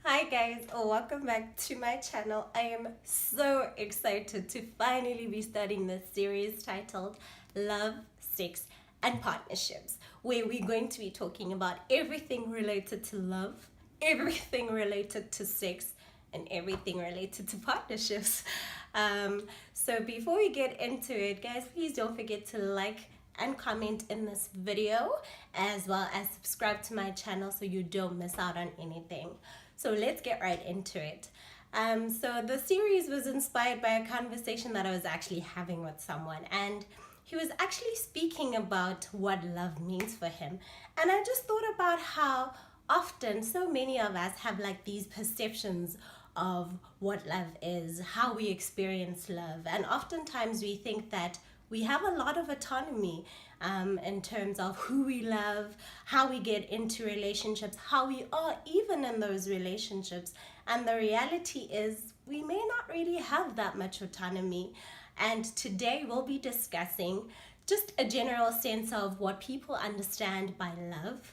Hi guys, welcome back to my channel. I am so excited to finally be starting this series titled Love, Sex and Partnerships, where we're going to be talking about everything related to love, everything related to sex, and everything related to partnerships. So before we get into it, guys, please don't forget to like and comment in this video, as well as subscribe to my channel so you don't miss out on anything. So let's get right into it. So the series was inspired by a conversation that I was actually having with someone, and he was actually speaking about what love means for him. And I just thought about how often so many of us have like these perceptions of what love is, how we experience love, and oftentimes we think that we have a lot of autonomy in terms of who we love, how we get into relationships, how we are even in those relationships. And the reality is, we may not really have that much autonomy. And today we'll be discussing just a general sense of what people understand by love,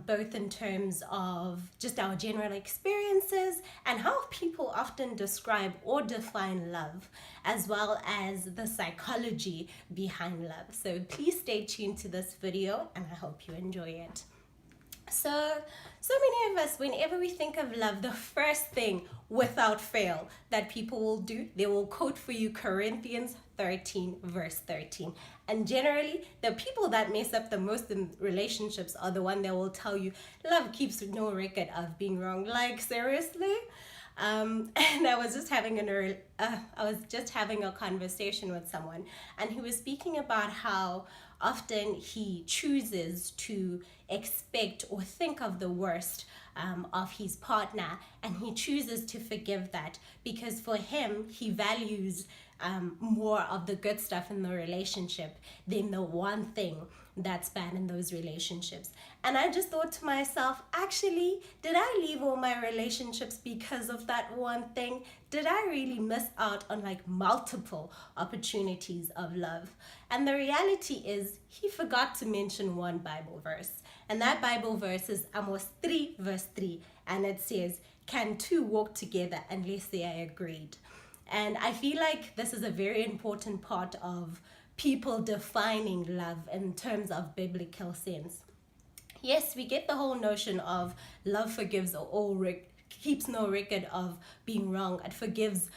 both in terms of just our general experiences and how people often describe or define love, as well as the psychology behind love. So please stay tuned to this video and I hope you enjoy it. So many of us, whenever we think of love, the first thing without fail that people will do, they will quote for you Corinthians 13 verse 13. And generally, the people that mess up the most in relationships are the one that will tell you love keeps no record of being wrong. Like, seriously? And I was just having a conversation with someone, and he was speaking about how often he chooses to expect or think of the worst of his partner, and he chooses to forgive that because for him he values more of the good stuff in the relationship than the one thing that's bad in those relationships. And I just thought to myself, actually, did I leave all my relationships because of that one thing? Did I really miss out on like multiple opportunities of love? And the reality is, he forgot to mention one Bible verse. And that Bible verse is Amos 3 verse 3. And it says, "Can two walk together unless they are agreed?" And I feel like this is a very important part of people defining love in terms of biblical sense. Yes, we get the whole notion of love forgives keeps no record of being wrong. It forgives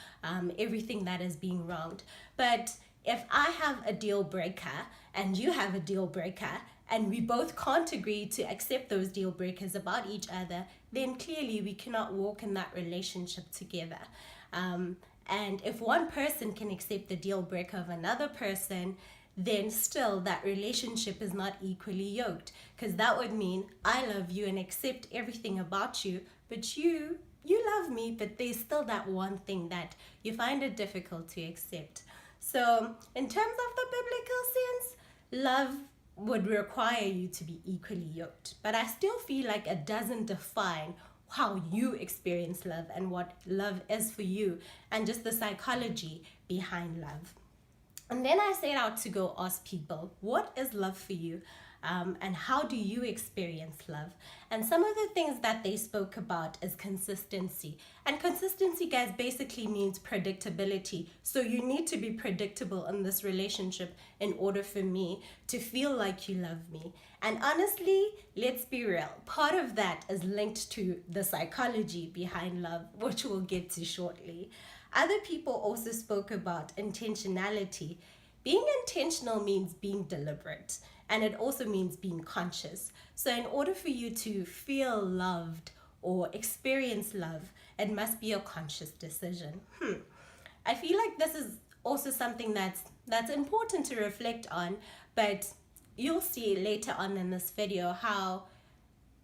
everything that is being wronged. But if I have a deal breaker and you have a deal breaker, and we both can't agree to accept those deal breakers about each other, then clearly we cannot walk in that relationship together. And if one person can accept the deal breaker of another person, then still that relationship is not equally yoked. Because that would mean I love you and accept everything about you, but you love me, but there's still that one thing that you find it difficult to accept. So in terms of the biblical sense, love would require you to be equally yoked. But I still feel like it doesn't define how you experience love and what love is for you, and just the psychology behind love. And then I set out to go ask people, what is love for you? And how do you experience love? And some of the things that they spoke about is consistency. And consistency, guys, basically means predictability. So you need to be predictable in this relationship in order for me to feel like you love me. And honestly, let's be real, part of that is linked to the psychology behind love, which we'll get to shortly. Other people also spoke about intentionality. Being intentional means being deliberate, and it also means being conscious. So in order for you to feel loved or experience love, it must be a conscious decision. I feel like this is also something that's important to reflect on, but you'll see later on in this video how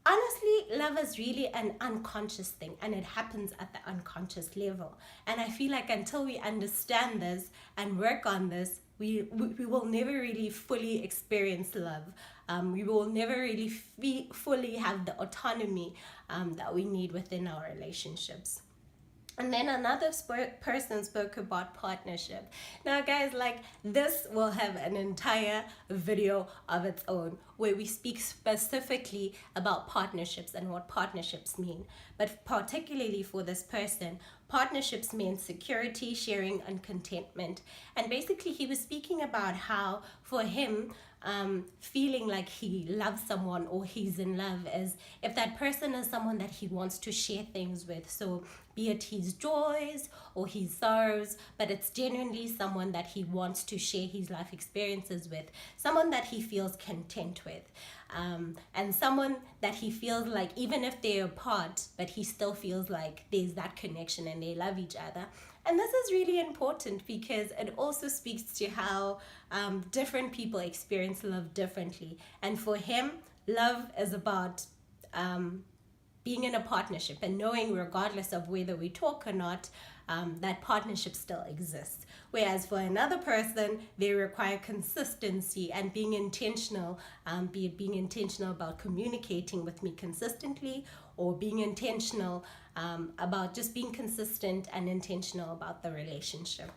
honestly, love is really an unconscious thing, and it happens at the unconscious level. And I feel like until we understand this and work on this, we will never really fully experience love. We will never really fully have the autonomy that we need within our relationships. And then another person spoke about partnership. Now, guys, like this will have an entire video of its own where we speak specifically about partnerships and what partnerships mean. But particularly for this person, partnerships mean security, sharing, and contentment. And basically, he was speaking about how for him, feeling like he loves someone or he's in love is if that person is someone that he wants to share things with. So be it his joys or his sorrows, but it's genuinely someone that he wants to share his life experiences with, someone that he feels content with, and someone that he feels like even if they're apart, but he still feels like there's that connection and they love each other. And this is really important because it also speaks to how different people experience love differently. And for him, love is about being in a partnership and knowing, regardless of whether we talk or not, that partnership still exists. Whereas for another person, they require consistency and being intentional, be it being intentional about communicating with me consistently or being intentional about just being consistent and intentional about the relationship,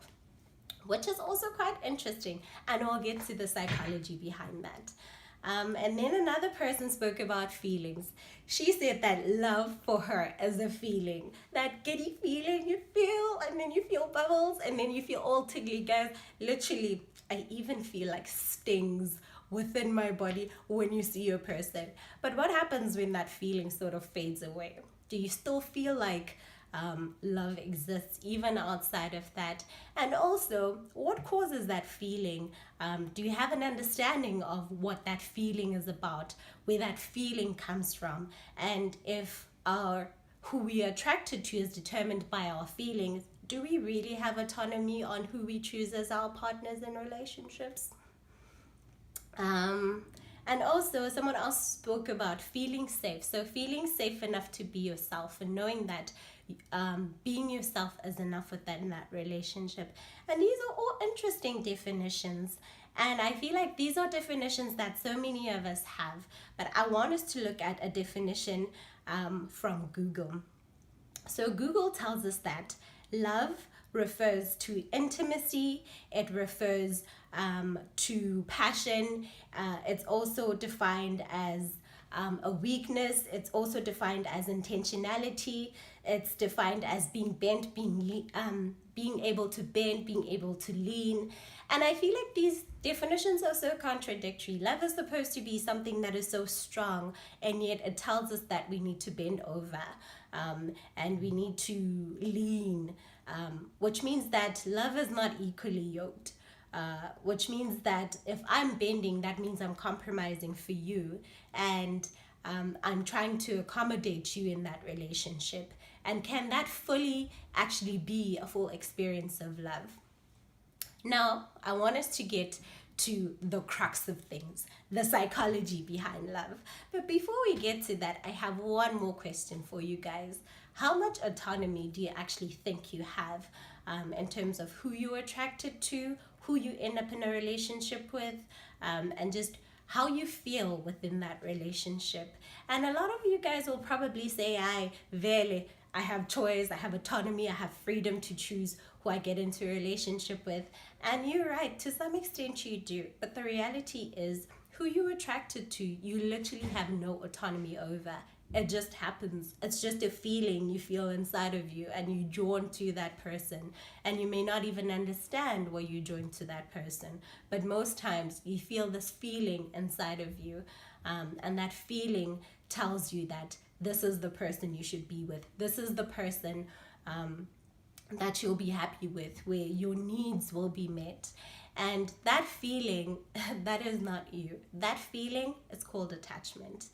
which is also quite interesting. And I'll get to the psychology behind that. And then another person spoke about feelings. She said that love for her is a feeling, that giddy feeling you feel, and then you feel bubbles, and then you feel all tingly, guys. Literally, I even feel like stings within my body when you see a person. But what happens when that feeling sort of fades away? Do you still feel like love exists even outside of that? And also, what causes that feeling? Do you have an understanding of what that feeling is about, where that feeling comes from? And if our who we are attracted to is determined by our feelings, do we really have autonomy on who we choose as our partners in relationships? And also, someone else spoke about feeling safe. So, feeling safe enough to be yourself and knowing that being yourself is enough within that relationship. And these are all interesting definitions. And I feel like these are definitions that so many of us have. But I want us to look at a definition from Google. So, Google tells us that love refers to intimacy, it refers to passion, it's also defined as a weakness, it's also defined as intentionality, it's defined as being bent, being able to bend, being able to lean. And I feel like these definitions are so contradictory. Love is supposed to be something that is so strong, and yet it tells us that we need to bend over and we need to lean, which means that love is not equally yoked. Which means that if I'm bending, that means I'm compromising for you, and I'm trying to accommodate you in that relationship. And can that fully actually be a full experience of love? Now, I want us to get to the crux of things, the psychology behind love. But before we get to that, I have one more question for you guys. How much autonomy do you actually think you have in terms of who you're attracted to, who you end up in a relationship with, and just how you feel within that relationship? And a lot of you guys will probably say, I have choice, I have autonomy, I have freedom to choose who I get into a relationship with. And you're right, to some extent you do. But the reality is, who you're attracted to, you literally have no autonomy over. It just happens. It's just a feeling you feel inside of you, and you drawn to that person. And you may not even understand why you drawn to that person. But most times you feel this feeling inside of you. And that feeling tells you that this is the person you should be with. This is the person that you'll be happy with, where your needs will be met. And that feeling, that is not you. That feeling is called attachment.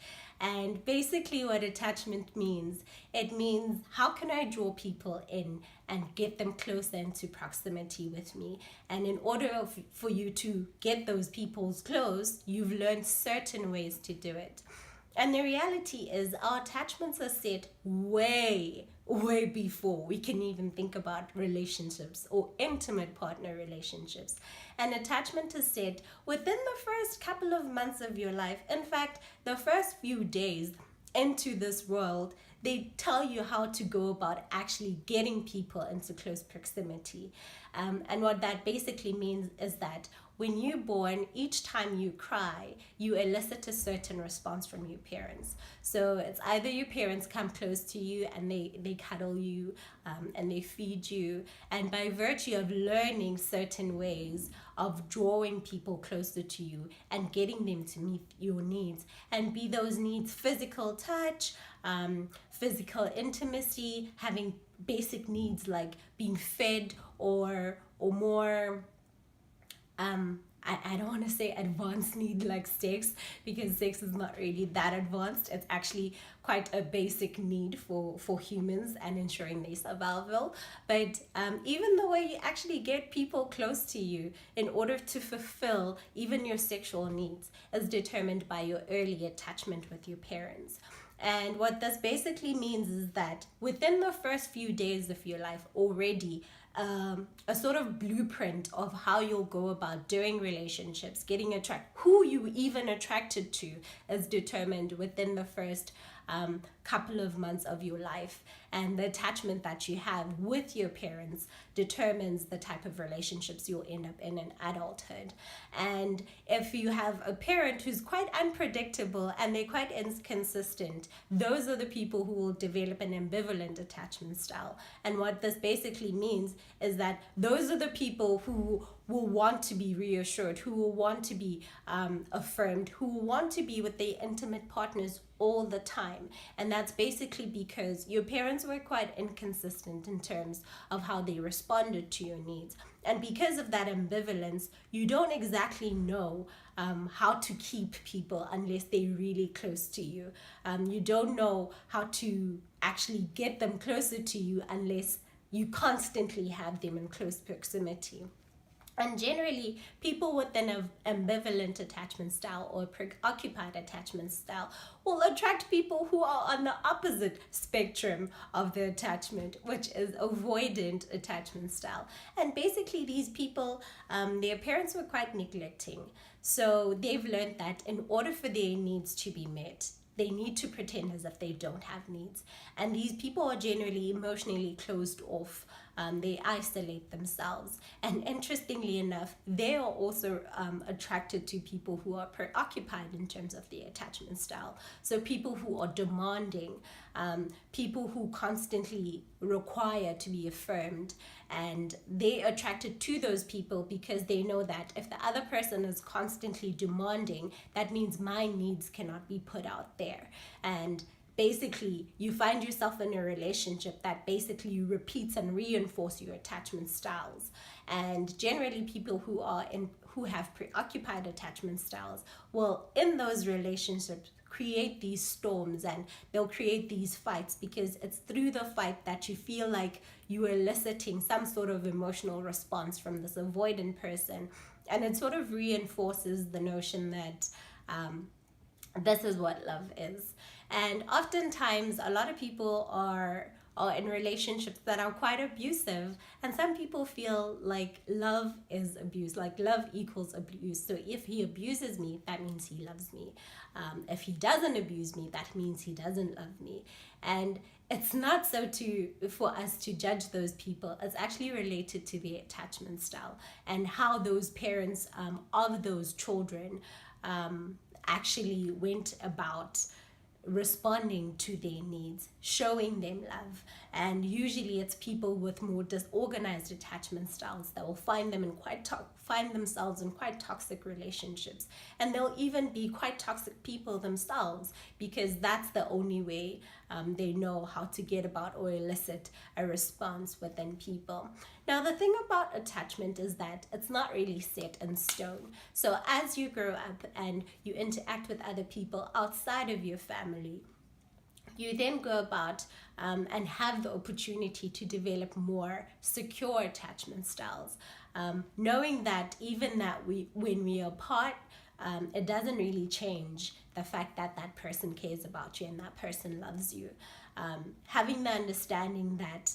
And basically what attachment means, it means how can I draw people in and get them closer into proximity with me? And in order for you to get those people close, you've learned certain ways to do it. And the reality is our attachments are set way before we can even think about relationships or intimate partner relationships. And attachment is set within the first couple of months of your life. In fact, the first few days into this world, they tell you how to go about actually getting people into close proximity. And what that basically means is that when you're born, each time you cry, you elicit a certain response from your parents. So it's either your parents come close to you and they cuddle you, and they feed you. And by virtue of learning certain ways of drawing people closer to you and getting them to meet your needs, and be those needs physical touch, physical intimacy, having basic needs like being fed, or more, I don't want to say advanced need like sex, because sex is not really that advanced. It's actually quite a basic need for humans and ensuring their survival. But even the way you actually get people close to you in order to fulfill even your sexual needs is determined by your early attachment with your parents. And what this basically means is that within the first few days of your life already, a sort of blueprint of how you'll go about doing relationships, getting attracted, who you even attracted to, is determined within the first couple of months of your life. And the attachment that you have with your parents determines the type of relationships you'll end up in adulthood. And if you have a parent who's quite unpredictable and they're quite inconsistent, those are the people who will develop an ambivalent attachment style. And what this basically means is that those are the people who will want to be reassured, who will want to be affirmed, who will want to be with their intimate partners all the time. And that's basically because your parents were quite inconsistent in terms of how they responded to your needs. And because of that ambivalence, you don't exactly know how to keep people unless they're really close to you. You don't know how to actually get them closer to you unless you constantly have them in close proximity. And generally, people with an ambivalent attachment style or preoccupied attachment style will attract people who are on the opposite spectrum of the attachment, which is avoidant attachment style. And basically, these people, their parents were quite neglecting. So they've learned that in order for their needs to be met, they need to pretend as if they don't have needs. And these people are generally emotionally closed off. They isolate themselves. And interestingly enough, they are also attracted to people who are preoccupied in terms of their attachment style. So people who are demanding, people who constantly require to be affirmed. And they're attracted to those people because they know that if the other person is constantly demanding, that means my needs cannot be put out there. And basically, you find yourself in a relationship that basically repeats and reinforces your attachment styles. And generally, people who have preoccupied attachment styles will, in those relationships, create these storms, and they'll create these fights, because it's through the fight that you feel like you are eliciting some sort of emotional response from this avoidant person. And it sort of reinforces the notion that this is what love is. And oftentimes, a lot of people are in relationships that are quite abusive, and some people feel like love is abuse, like love equals abuse. So if he abuses me, that means he loves me. If he doesn't abuse me, that means he doesn't love me. And it's not so for us to judge those people. It's actually related to their attachment style and how those parents of those children actually went about responding to their needs, showing them love. And usually it's people with more disorganized attachment styles that will find themselves in quite toxic relationships, and they'll even be quite toxic people themselves, because that's the only way they know how to get about or elicit a response within people. Now, the thing about attachment is that it's not really set in stone. So as you grow up and you interact with other people outside of your family, you then go about and have the opportunity to develop more secure attachment styles, knowing that even that when we are apart, it doesn't really change the fact that that person cares about you and that person loves you. Having the understanding that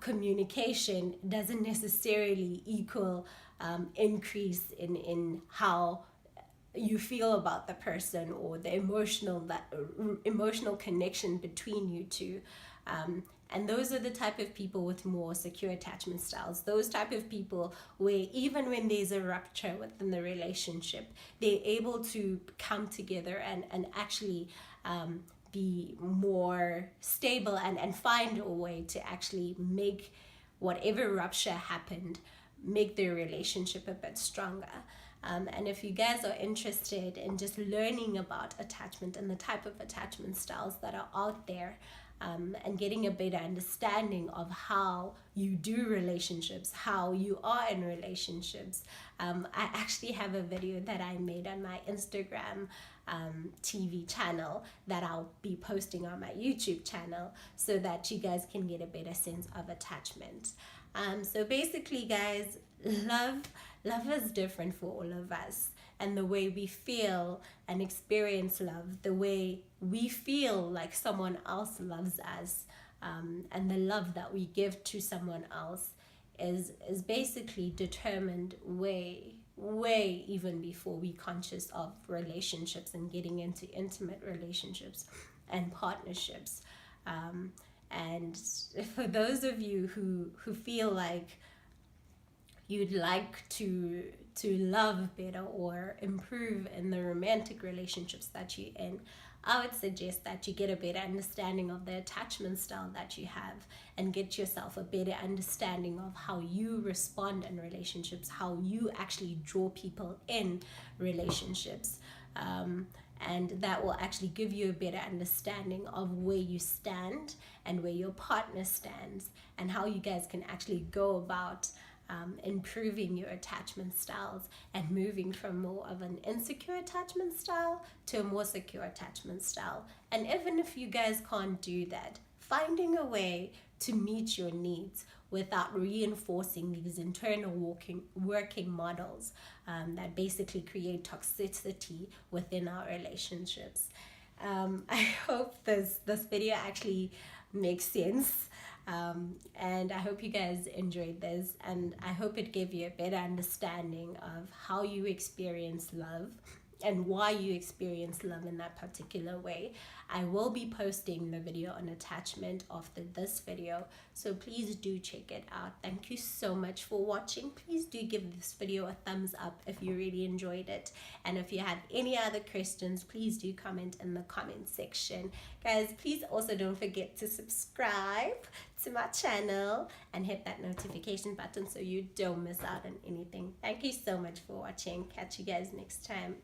communication doesn't necessarily equal increase in how you feel about the person, or the emotional connection between you two. And those are the type of people with more secure attachment styles. Those type of people where even when there's a rupture within the relationship, they're able to come together and actually be more stable, and find a way to actually make whatever rupture happened, make their relationship a bit stronger. And if you guys are interested in just learning about attachment and the type of attachment styles that are out there, and getting a better understanding of how you do relationships, how you are in relationships, I actually have a video that I made on my Instagram TV channel that I'll be posting on my YouTube channel, so that you guys can get a better sense of attachment. So basically, guys, love is different for all of us, and the way we feel and experience love, the way we feel like someone else loves us, and the love that we give to someone else is basically determined way even before we conscious of relationships and getting into intimate relationships and partnerships. And for those of you who feel like you'd like to love better or improve in the romantic relationships that you're in, I would suggest that you get a better understanding of the attachment style that you have, and get yourself a better understanding of how you respond in relationships, how you actually draw people in relationships. And that will actually give you a better understanding of where you stand and where your partner stands, and how you guys can actually go about improving your attachment styles and moving from more of an insecure attachment style to a more secure attachment style. And even if you guys can't do that, finding a way to meet your needs without reinforcing these internal working models that basically create toxicity within our relationships. I hope this video actually makes sense. And I hope you guys enjoyed this, and I hope it gave you a better understanding of how you experience love and why you experience love in that particular way. I will be posting the video on attachment after this video, so please do check it out. Thank you so much for watching. Please do give this video a thumbs up if you really enjoyed it, and if you have any other questions, please do comment in the comment section. Guys, please also don't forget to subscribe to my channel and hit that notification button so you don't miss out on anything. Thank you so much for watching. Catch you guys next time.